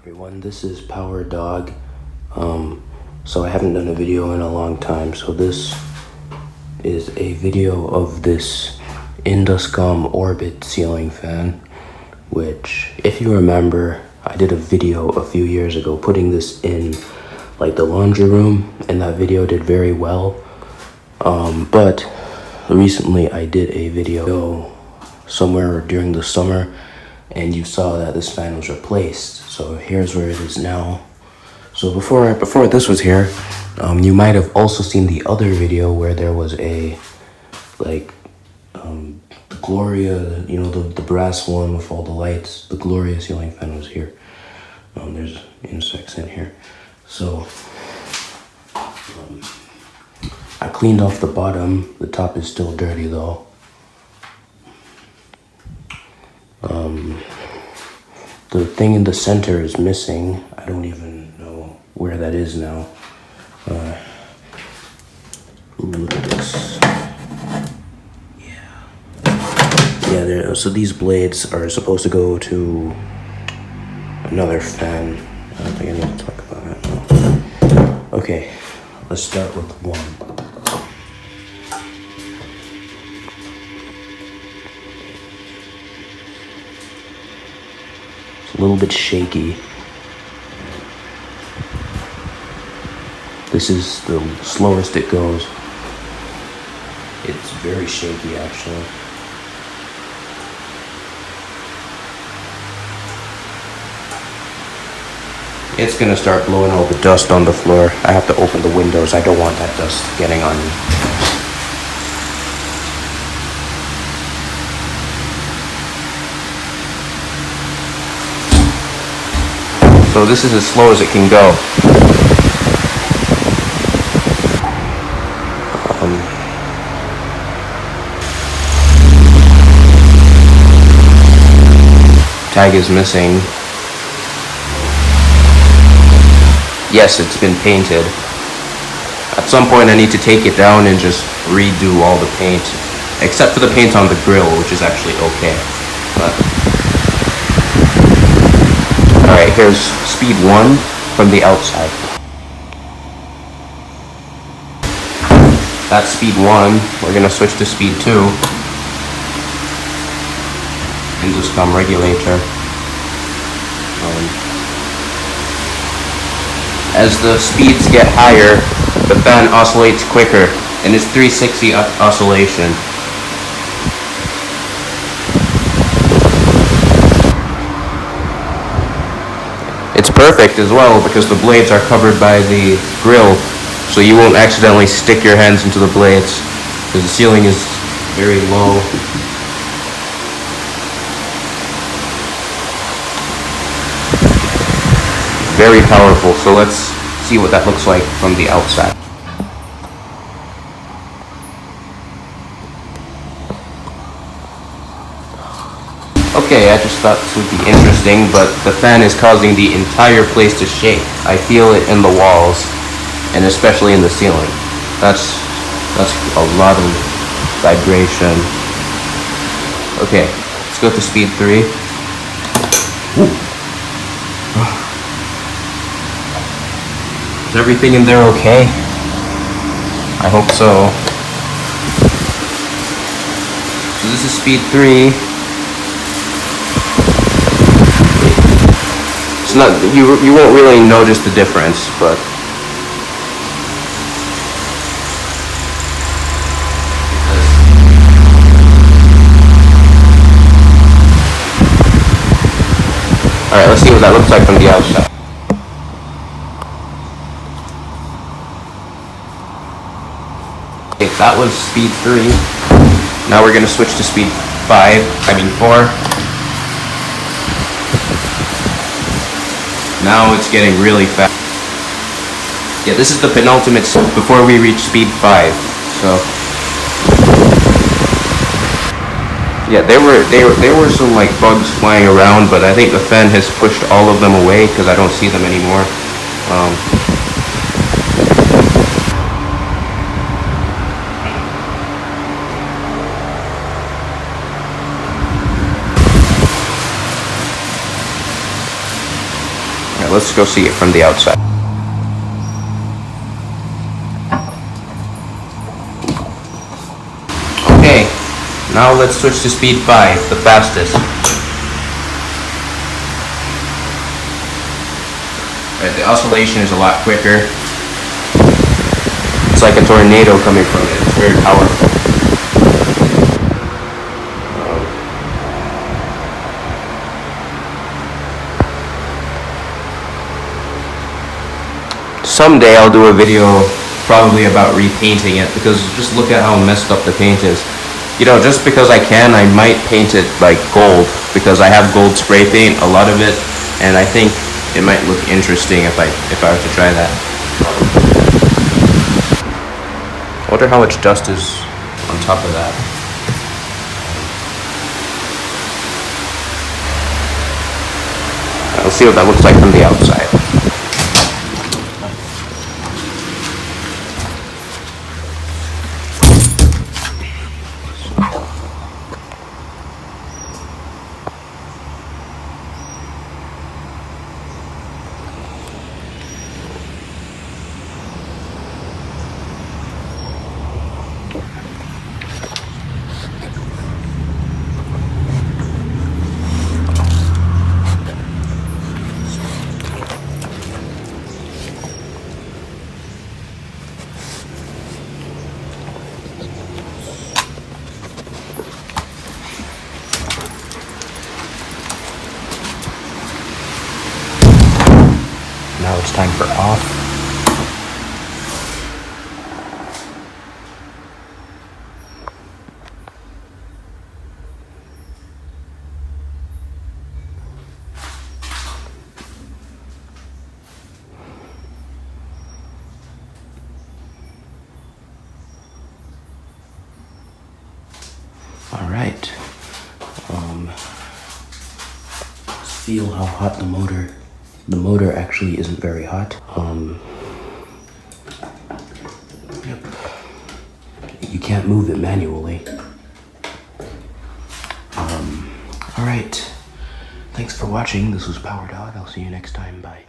everyone, this is Power Dog. So I haven't done a video in a long time, so this is a video of this IndusCom Orbit ceiling fan, which, if you remember, I did a video a few years ago putting this in like the laundry room, and that video did very well. But recently I did a video somewhere during the summer, and you saw that this fan was replaced. So here's where it is now. So before this was here, you might have also seen the other video where there was a the Gloria, you know, the brass one with all the lights. The Gloria ceiling fan was here. There's insects in here. So I cleaned off the bottom. The top is still dirty though. The thing in the center is missing. I don't even know where that is now. Ooh, look at this. Yeah, so these blades are supposed to go to another fan. I don't think I need to talk about that now. Okay, let's start with one. A little bit shaky. This is the slowest it goes. It's very shaky actually. It's gonna start blowing all the dust on the floor. I have to open the windows. I don't want that dust getting on me. So this is as slow as it can go. Tag is missing. Yes, it's been painted. At some point I need to take it down and just redo all the paint, except for the paint on the grill, which is actually okay. But alright, here's speed 1 from the outside. That's speed 1. We're gonna switch to speed 2. IndusCom regulator. As the speeds get higher, the fan oscillates quicker, and it's 360 oscillation. It's perfect as well because the blades are covered by the grill, so you won't accidentally stick your hands into the blades because the ceiling is very low. Very powerful, so let's see what that looks like from the outside. Okay, I just thought this would be interesting, but the fan is causing the entire place to shake. I feel it in the walls, and especially in the ceiling. That's a lot of vibration. Okay, let's go to speed 3. Ooh. Is everything in there okay? I hope so. So this is speed 3. It's not, you won't really notice the difference, but alright, let's see what that looks like from the outside. Okay, that was speed 3. Now we're gonna switch to speed 4. Now it's getting really fast. Yeah, this is the penultimate before we reach speed 5. So yeah, there were some like bugs flying around, but I think the fan has pushed all of them away because I don't see them anymore. let's go see it from the outside. Okay, now let's switch to speed 5, the fastest. Right, the oscillation is a lot quicker. It's like a tornado coming from it. It's very powerful. Someday I'll do a video probably about repainting it, because just look at how messed up the paint is. You know, just because I can, I might paint it like gold, because I have gold spray paint, a lot of it, and I think it might look interesting if I were to try that. I wonder how much dust is on top of that. Let's see what that looks like from the outside. Now it's time for off. All right. Let's feel how hot the motor actually isn't very hot. Yep. You can't move it manually. All right. Thanks for watching. This was Power Dog. I'll see you next time. Bye.